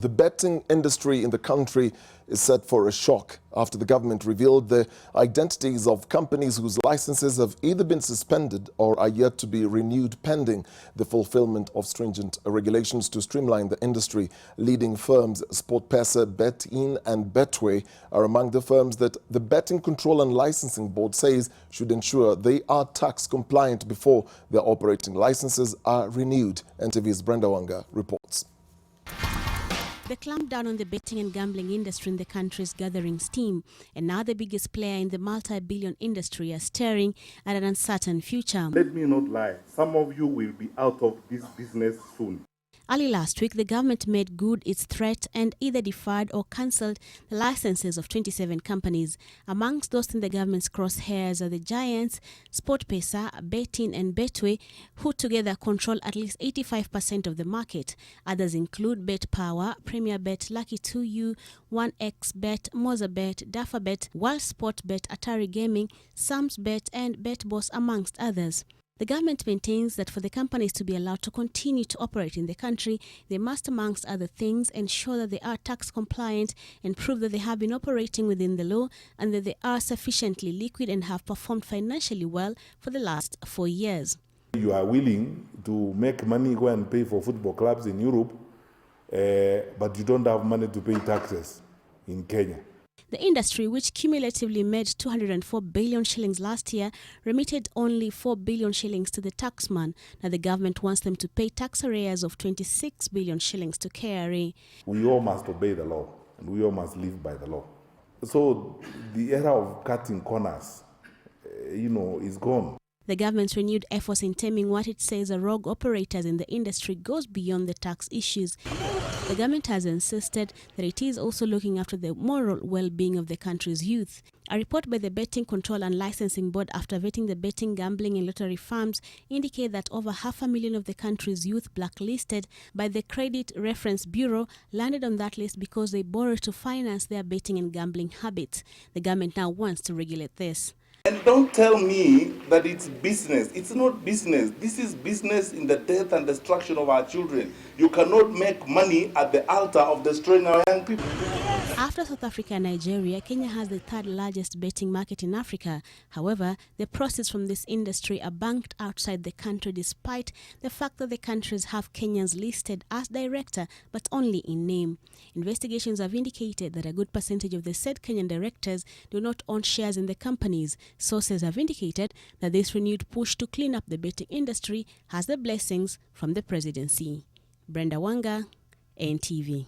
The betting industry in the country is set for a shock after the government revealed the identities of companies whose licenses have either been suspended or are yet to be renewed pending the fulfillment of stringent regulations to streamline the industry. Leading firms SportPesa, BetIn and Betway are among the firms that the Betting Control and Licensing Board says should ensure they are tax compliant before their operating licenses are renewed. NTV's Brenda Wanga reports. The clampdown on the betting and gambling industry in the country is gathering steam, and now the biggest player in the multi-billion industry are staring at an uncertain future. Let me not lie, some of you will be out of this business soon. Early last week, the government made good its threat and either deferred or cancelled the licenses of 27 companies. Amongst those in the government's crosshairs are the giants SportPesa, BetIn and Betway, who together control at least 85% of the market. Others include BetPower, PremierBet, Lucky2U, 1xBet, Mozabet, DafaBet, WorldSportBet, Atari Gaming, SamsBet and BetBoss, amongst others. The government maintains that for the companies to be allowed to continue to operate in the country, they must, amongst other things, ensure that they are tax compliant and prove that they have been operating within the law and that they are sufficiently liquid and have performed financially well for the last 4 years. You are willing to make money, go and pay for football clubs in Europe, but you don't have money to pay taxes in Kenya. The industry, which cumulatively made 204 billion shillings last year, remitted only 4 billion shillings to the taxman. Now the government wants them to pay tax arrears of 26 billion shillings to KRA. We all must obey the law, and we all must live by the law. So the era of cutting corners, is gone. The government's renewed efforts in taming what it says are rogue operators in the industry goes beyond the tax issues. The government has insisted that it is also looking after the moral well-being of the country's youth. A report by the Betting Control and Licensing Board after vetting the betting, gambling and lottery firms indicate that over 500,000 of the country's youth blacklisted by the Credit Reference Bureau landed on that list because they borrowed to finance their betting and gambling habits. The government now wants to regulate this. And don't tell me that it's business. It's not business. This is business in the death and destruction of our children. You cannot make money at the altar of destroying our young people. After South Africa and Nigeria, Kenya has the third largest betting market in Africa. However, the proceeds from this industry are banked outside the country despite the fact that the countries have Kenyans listed as director, but only in name. Investigations have indicated that a good percentage of the said Kenyan directors do not own shares in the companies. Sources have indicated that this renewed push to clean up the betting industry has the blessings from the presidency. Brenda Wanga, NTV.